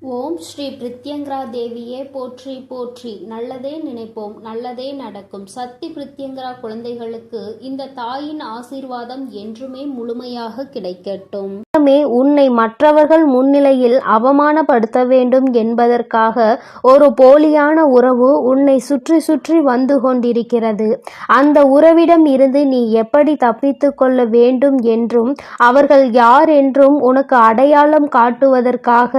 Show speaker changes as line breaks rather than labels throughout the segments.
ஓம் ஸ்ரீ பிரித்யங்கரா தேவியே போற்றி போற்றி. நல்லதே நினைப்போம், நல்லதே நடக்கும். சக்தி பிரித்யங்கரா குழந்தைகளுக்கு இந்த தாயின் ஆசீர்வாதம் என்றுமே முழுமையாக கிடைக்கட்டும்.
உன்னை மற்றவர்கள் முன்னிலையில் அவமானப்படுத்த வேண்டும் என்பதற்காக ஒரு போலியான உறவு உன்னை சுற்றி சுற்றி வந்து கொண்டிருக்கிறது. அந்த உறவிடம் இருந்து நீ எப்படி தப்பித்து கொள்ள வேண்டும் என்றும் அவர்கள் யார் என்றும் உனக்கு அடையாளம் காட்டுவதற்காக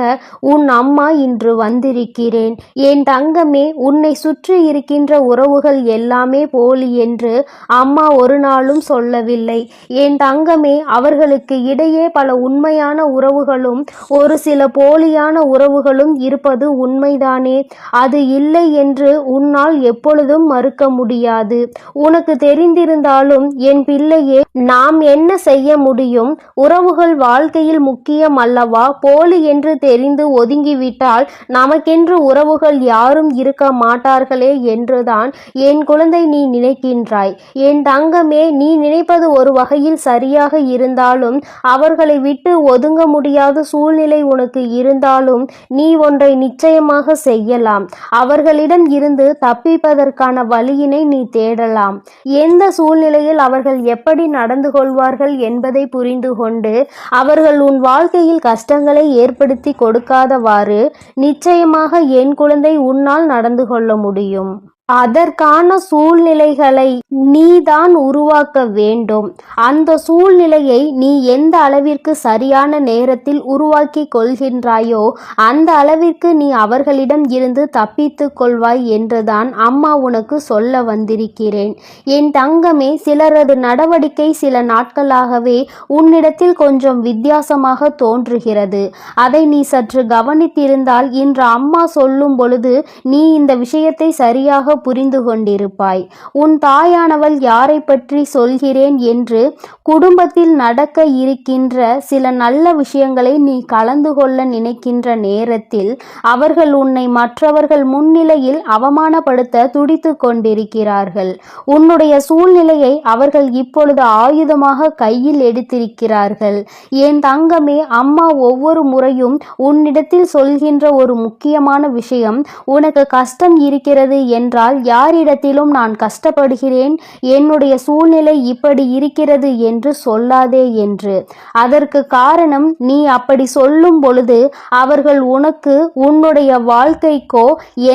உன் அம்மா இன்று வந்திருக்கிறேன். என் தங்கமே, உன்னை சுற்றி இருக்கின்ற உறவுகள் எல்லாமே போலி என்று அம்மா ஒரு நாளும் சொல்லவில்லை. என் தங்கமே, அவர்களுக்கு இடையே பல உண்மையான உறவுகளும் ஒரு சில போலியான உறவுகளும் இருப்பது உண்மைதானே. அது இல்லை என்று உன்னால் எப்பொழுதும் மறுக்க முடியாது. உனக்கு தெரிந்திருந்தாலும் என் பிள்ளையே, நாம் என்ன செய்ய முடியும்? உறவுகள் வாழ்க்கையில் முக்கியம் அல்லவா? போலி என்று தெரிந்து ஒதுங்கிவிட்டால் நமக்கென்று உறவுகள் யாரும் இருக்க மாட்டார்களே என்றுதான் என் குழந்தை நீ நினைக்கின்றாய். என் தங்கமே, நீ நினைப்பது ஒரு வகையில் சரியாக இருந்தாலும் அவர்களை விட்டு ஒதுங்க முடியாத சூழ்நிலை உனக்கு இருந்தாலும் நீ ஒன்றை நிச்சயமாக செய்யலாம். அவர்களிடம் இருந்து தப்பிப்பதற்கான வழியினை நீ தேடலாம். எந்த சூழ்நிலையில் அவர்கள் எப்படி நடந்து கொள்வார்கள் என்பதை புரிந்து கொண்டு அவர்கள் உன் வாழ்க்கையில் கஷ்டங்களை ஏற்படுத்தி கொடுக்காதவாறு நிச்சயமாக என் குழந்தை உன்னால் நடந்து கொள்ள முடியும். அதற்கான சூழ்நிலைகளை நீதான் உருவாக்க வேண்டும். அந்த சூழ்நிலையை நீ எந்த அளவிற்கு சரியான நேரத்தில் உருவாக்கி கொள்கின்றாயோ அந்த அளவிற்கு நீ அவர்களிடம் இருந்து தப்பித்து கொள்வாய் என்றுதான் அம்மா உனக்கு சொல்ல வந்திருக்கிறேன். என் தங்கமே, சிலரது நடவடிக்கை சில நாட்களாகவே உன்னிடத்தில் கொஞ்சம் வித்தியாசமாக தோன்றுகிறது. அதை நீ சற்று கவனித்திருந்தால் இன்று அம்மா சொல்லும் பொழுது நீ இந்த விஷயத்தை சரியாக புரிந்து கொண்டிருப்பாய். உன் தாயானவள் யாரை பற்றி சொல்கிறேன் என்று குடும்பத்தில் நடக்க இருக்கின்ற சில நல்ல விஷயங்களை நீ கலந்து கொள்ள நினைக்கின்ற நேரத்தில் அவர்கள் உன்னை மற்றவர்கள் முன்னிலையில் அவமானப்படுத்த துடித்து கொண்டிருக்கிறார்கள். உன்னுடைய சூழ்நிலையை அவர்கள் இப்பொழுது ஆயுதமாக கையில் எடுத்திருக்கிறார்கள். என் தங்கமே, அம்மா ஒவ்வொரு முறையும் உன்னிடத்தில் சொல்கின்ற ஒரு முக்கியமான விஷயம், உனக்கு கஷ்டம் இருக்கிறது என்றால் யாரிடத்திலும் நான் கஷ்டப்படுகிறேன், என்னுடைய சூழ்நிலை இப்படி இருக்கிறது என்று சொல்லாதே என்று. அதற்கு காரணம், நீ அப்படி சொல்லும் பொழுது அவர்கள் உனக்கு உன்னுடைய வாழ்க்கைக்கோ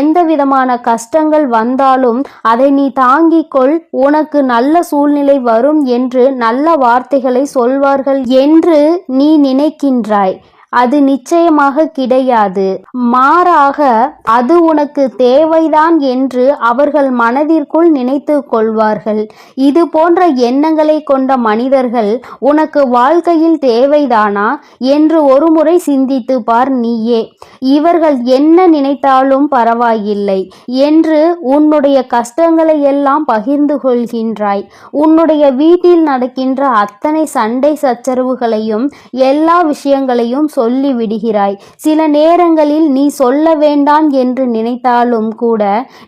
எந்த விதமான கஷ்டங்கள் வந்தாலும் அதை நீ தாங்கிக் கொள், உனக்கு நல்ல சூழ்நிலை வரும் என்று நல்ல வார்த்தைகளை சொல்வார்கள் என்று நீ நினைக்கின்றாய். அது நிச்சயமாக கிடையாது. மாறாக அது உனக்கு தேவைதான் என்று அவர்கள் மனதிற்குள் நினைத்து கொள்வார்கள். இது போன்ற எண்ணங்களை கொண்ட மனிதர்கள் உனக்கு வாழ்க்கையில் தேவைதானா என்று ஒருமுறை சிந்தித்து பார் நீயே. இவர்கள் என்ன நினைத்தாலும் பரவாயில்லை என்று உன்னுடைய கஷ்டங்களை எல்லாம் பகிர்ந்து கொள்கின்றாய். உன்னுடைய வீட்டில் நடக்கின்ற அத்தனை சண்டை சச்சரவுகளையும் எல்லா விஷயங்களையும் சொல்லி விடுகிறாய். சில நேரங்களில் நீ சொல்ல வேண்டாம் என்று நினைத்தாலும் கூட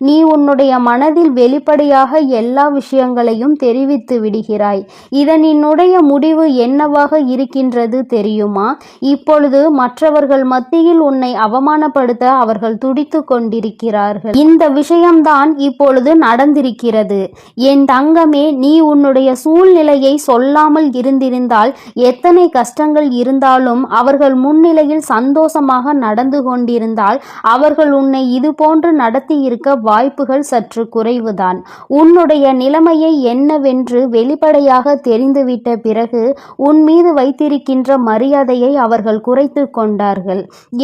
நீ உன்னுடைய மனதில் வெளிப்படையாக எல்லா விஷயங்களையும் தெரிவித்து விடுகிறாய். இதனுடைய முடிவு என்னவாக இருக்கின்றது தெரியுமா? இப்பொழுது மற்றவர்கள் மத்தியில் உன்னை அவமானப்படுத்த அவர்கள் துடித்து கொண்டிருக்கிறார்கள். இந்த விஷயம்தான் இப்பொழுது நடந்திருக்கிறது. என் தங்கமே, நீ உன்னுடைய சூழ்நிலையை சொல்லாமல் இருந்திருந்தால் எத்தனை கஷ்டங்கள் இருந்தாலும் அவர்கள் முன்னிலையில் சந்தோஷமாக நடந்து கொண்டிருந்தால் அவர்கள் உன்னை இது போன்று நடத்தி இருக்க வாய்ப்புகள் சற்று குறைவுதான். உன்னுடைய நிலைமையை என்னவென்று வெளிப்படையாக தெரிந்துவிட்ட பிறகு உன் மீது வைத்திருக்கின்ற மரியாதையை அவர்கள் குறைத்து கொண்டார்கள்.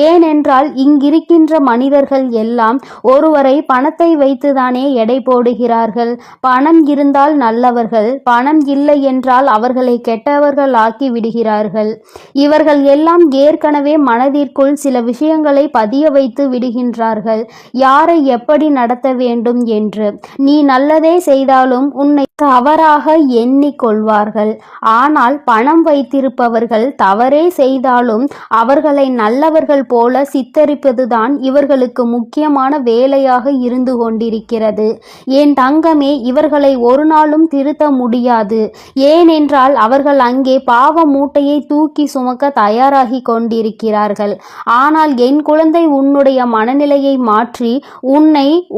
ஏனென்றால் இங்கிருக்கின்ற மனிதர்கள் எல்லாம் ஒருவரை பணத்தை வைத்துதானே எடை போடுகிறார்கள். பணம் இருந்தால் நல்லவர்கள், பணம் இல்லை என்றால் அவர்களை கெட்டவர்கள் ஆக்கி விடுகிறார்கள். இவர்கள் எல்லாம் ஏற்கனவே மனதிற்குள் சில விஷயங்களை பதிய வைத்து விடுகின்றார்கள், யாரை எப்படி நடத்த வேண்டும் என்று. நீ நல்லதே செய்தாலும் உன்னை தவறாக எண்ணிக்கொள்வார்கள். ஆனால் பணம் வைத்திருப்பவர்கள் தவறே செய்தாலும் அவர்களை நல்லவர்கள் போல சித்தரிப்பதுதான் இவர்களுக்கு முக்கியமான வேலையாக இருந்து கொண்டிருக்கிறது. என் தங்கமே, இவர்களை ஒரு நாளும் திருத்த முடியாது. ஏனென்றால் அவர்கள் அங்கே பாவ மூட்டையை தூக்கி சுமக்க தயாராகி கொண்டிருக்கிறார்கள். ஆனால் என் குழந்தை, உன்னுடைய மனநிலையை மாற்றி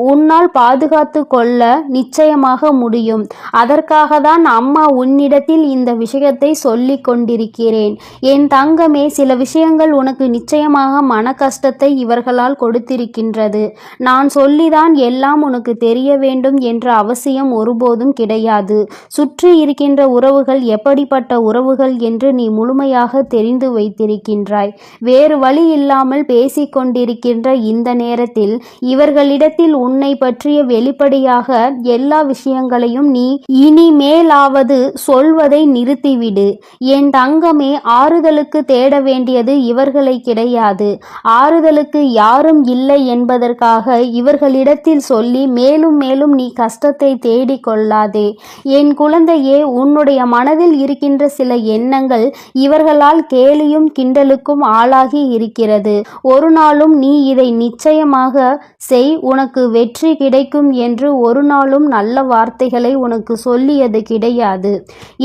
உன்னால் பாதுகாத்து கொள்ள நிச்சயமாக முடியும். அதற்காக தான் அம்மா உன்னிடத்தில் இந்த விஷயத்தை சொல்லிக் கொண்டிருக்கிறேன். என் தங்கமே, சில விஷயங்கள் உனக்கு நிச்சயமாக மன கஷ்டத்தை இவர்களால் கொடுத்திருக்கின்றது. நான் சொல்லிதான் எல்லாம் உனக்கு தெரிய வேண்டும் என்ற அவசியம் ஒருபோதும் கிடையாது. சுற்றி இருக்கின்ற உறவுகள் எப்படிப்பட்ட உறவுகள் என்று நீ முழுமையாக தெரிந்து வைத்திருக்கின்றாய். வேறு வழி இல்லாமல் பேசிக்கொண்டிருக்கின்ற இந்த நேரத்தில் இவர்களிடத்தில் உன்னை பற்றிய வெளிப்படையாக எல்லா விஷயங்களையும் நீ இனிமேலாவது சொல்வதை நிறுத்திவிடு. என் தங்கமே, ஆறுதலுக்கு தேட வேண்டியது இவர்களை கிடையாது. ஆறுதலுக்கு யாரும் இல்லை என்பதற்காக இவர்களிடத்தில் சொல்லி மேலும் மேலும் நீ கஷ்டத்தை தேடிக் கொள்ளாதே. என் குழந்தையே, உன்னுடைய மனதில் இருக்கின்ற சில எண்ணங்கள் இவர்களால் கேலியும் கிண்டலுக்கும் ஆளாகி இருக்கிறது. ஒரு நாளும் நீ இதை நிச்சயமாக செய், உனக்கு வெற்றி கிடைக்கும் என்று ஒரு நாளும் நல்ல வார்த்தைகளை உனக்கு சொல்லியது கிடையாது.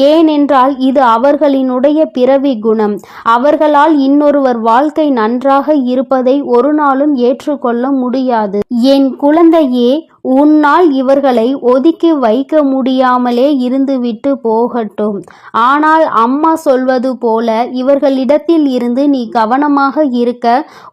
ஏனென்றால் இது அவர்களினுடைய பிறவி குணம். அவர்களால் இன்னொருவர் வாழ்க்கை நன்றாக இருப்பதை ஒரு நாளும் ஏற்றுக்கொள்ள முடியாது. என் குழந்தையே, உன்னால் இவர்களை ஒதுக்கி வைக்க முடியாமலே இருந்துவிட்டு போகட்டும். ஆனால் அம்மா சொல்வது போல இவர்களிடத்தில் இருந்து நீ கவனமாக இருக்க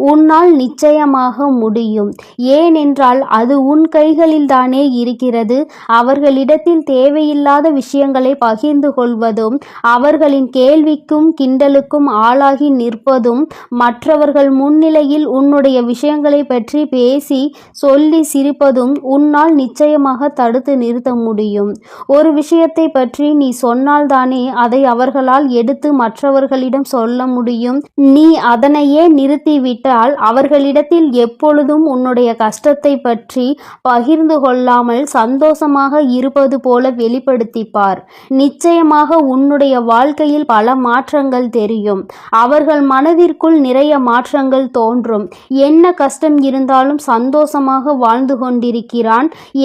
உன்னால் நிச்சயமாக முடியும். ஏனென்றால் அது உன் கைகளில்தானே இருக்கிறது. அவர்களிடத்தில் தேவையில்லாத விஷயங்களை பகிர்ந்து கொள்வதும் அவர்களின் கேள்விக்கும் கிண்டலுக்கும் ஆளாகி நிற்பதும் மற்றவர்கள் முன்னிலையில் உன்னுடைய விஷயங்களை பற்றி பேசி சொல்லி சிரிப்பதும் உன்னால் நிச்சயமாக தடுத்து நிறுத்த முடியும். ஒரு விஷயத்தை பற்றி நீ சொன்னால்தானே அதை அவர்களால் எடுத்து மற்றவர்களிடம் சொல்ல முடியும். நீ அதனையே நிறுத்திவிட்டால் அவர்களிடத்தில் எப்பொழுதும் உன்னுடைய கஷ்டத்தை பற்றி பகிர்ந்து கொள்ளாமல் சந்தோஷமாக இருப்பது போல வெளிப்படுத்திப்பார். நிச்சயமாக உன்னுடைய வாழ்க்கையில் பல மாற்றங்கள் தெரியும். அவர்கள் மனதிற்குள் நிறைய மாற்றங்கள் தோன்றும். என்ன கஷ்டம் இருந்தாலும் சந்தோஷமாக வாழ்ந்து கொண்டிருக்கிறான்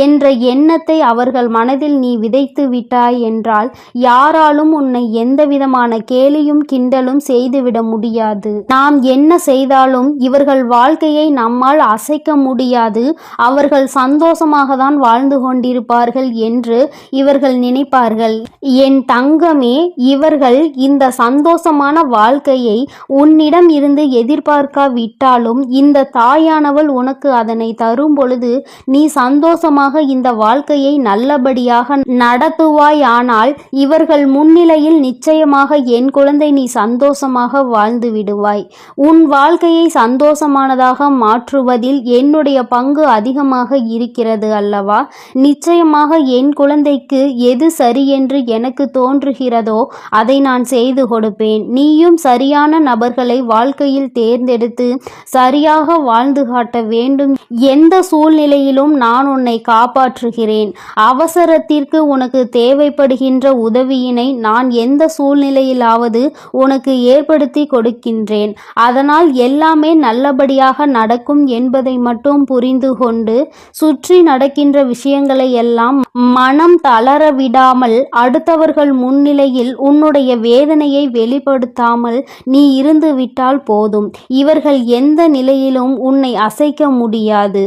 என்ற எண்ணத்தை அவர்கள் மனதில் நீ விதைத்து விட்டாய் என்றால் யாராலும் உன்னை எந்தவிதமான கேலியும் கிண்டலும் செய்துவிட முடியாது. நாம் என்ன செய்தாலும் இவர்கள் வாழ்க்கையை நம்மால் அசைக்க முடியாது. அவர்கள் சந்தோஷமாக தான் வாழ்ந்து கொண்டிருப்பார்கள் என்று இவர்கள் நினைப்பார்கள். என் தங்கமே, இவர்கள் இந்த சந்தோஷமான வாழ்க்கையை உன்னிடம் இருந்து எதிர்பார்க்காவிட்டாலும் இந்த தாயானவள் உனக்கு அதனை தரும் பொழுது நீ சந்தோஷமாக இந்த வாழ்க்கையை நல்லபடியாக நடத்துவாய். ஆனால் இவர்கள் முன்னிலையில் நிச்சயமாக என் குழந்தை நீ சந்தோஷமாக வாழ்ந்து விடுவாய். உன் வாழ்க்கையை சந்தோஷமானதாக மாற்றுவதில் என்னுடைய பங்கு அதிகமாக இருக்கிறது அல்லவா? நிச்சயமாக என் குழந்தைக்கு எது சரி என்று எனக்கு தோன்றுகிறதோ அதை நான் செய்து கொடுப்பேன். நீயும் சரியான நபர்களை வாழ்க்கையில் தேர்ந்தெடுத்து சரியாக வாழ்ந்து காட்ட வேண்டும். எந்த சூழ்நிலையிலும் நான் உன்னை காப்பாற்றுகிறேன். அவசரத்திற்கு உனக்கு தேவைப்படுகின்ற உதவியினை நான் எந்த சூழ்நிலையிலாவது உனக்கு ஏற்படுத்தி கொடுக்கின்றேன். அதனால் எல்லாமே நல்லபடியாக நடக்கும் என்பதை மட்டும் புரிந்து கொண்டு சுற்றி நடக்கின்ற விஷயங்களை எல்லாம் மனம் தளர விடாமல் அடுத்தவர்கள் முன்னிலையில் உன்னுடைய வேதனையை வெளிப்படுத்தாமல் நீ இருந்து விட்டால் போதும். இவர்கள் எந்த நிலையிலும் உன்னை அசைக்க முடியாது.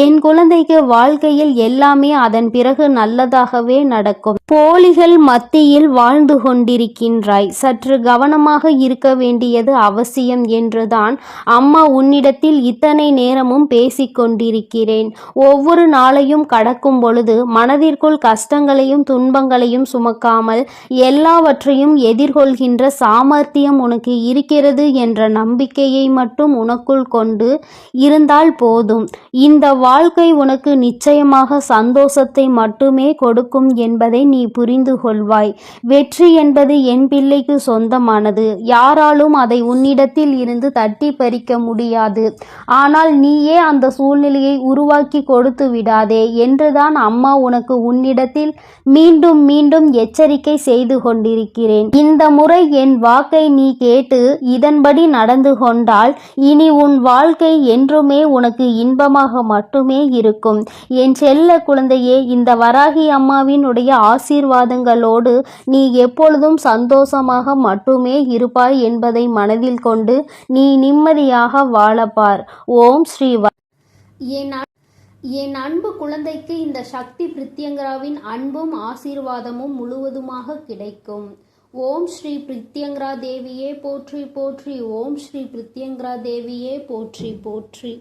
என் குழந்தைக்கு வாழ்க்கையில் எல்லாமே அதன் பிறகு நல்லதாகவே நடக்கும். போலிகள் மத்தியில் வாழ்ந்து கொண்டிருக்கின்றாய். சற்று கவனமாக இருக்க வேண்டியது அவசியம் என்றுதான் அம்மா உன்னிடத்தில் இத்தனை நேரமும் பேசிக்கொண்டிருக்கிறேன். ஒவ்வொரு நாளையும் கடக்கும் பொழுது மனதிற்குள் கஷ்டங்களையும் துன்பங்களையும் சுமக்காமல் எல்லாவற்றையும் எதிர்கொள்கின்ற சாமர்த்தியம் உனக்கு இருக்கிறது என்ற நம்பிக்கையை மட்டும் உனக்குள் கொண்டு இருந்தால் போதும். இந்த வாழ்க்கை உனக்கு நிச்சயமாக சந்தோஷத்தை மட்டுமே கொடுக்கும் என்பதை நீ புரிந்து கொள்வாய். வெற்றி என்பது என் பிள்ளைக்கு சொந்தமானது. யாராலும் அதை உன்னிடத்தில் இருந்து தட்டி பறிக்க முடியாது. ஆனால் நீயே அந்த சூழ்நிலையை உருவாக்கி கொடுத்து விடாதே என்றுதான் அம்மா உனக்கு உன்னிடத்தில் மீண்டும் மீண்டும் எச்சரிக்கை செய்து கொண்டிருக்கிறேன். இந்த முறை என் வாக்கை நீ கேட்டு இதன்படி நடந்து கொண்டால் இனி உன் வாழ்க்கை என்றுமே உனக்கு இன்பமாக மட்டுமே இருக்கும். என் செல்ல குழந்தையே, இந்த வராகி அம்மாவினுடைய ஆசீர்வாதங்களோடு நீ எப்பொழுதும் சந்தோஷமாக மட்டுமே இருப்பாய் என்பதை மனதில் கொண்டு நீ நிம்மதியாக வாழப்பார். ஓம் ஸ்ரீ
என் அன்பு குழந்தைக்கு இந்த சக்தி பிரித்யங்கராவின் அன்பும் ஆசீர்வாதமும் முழுவதுமாக கிடைக்கும். ஓம் ஸ்ரீ பிரித்யங்கரா தேவியே போற்றி போற்றி. ஓம் ஸ்ரீ பிரித்யங்கரா தேவியே போற்றி போற்றி.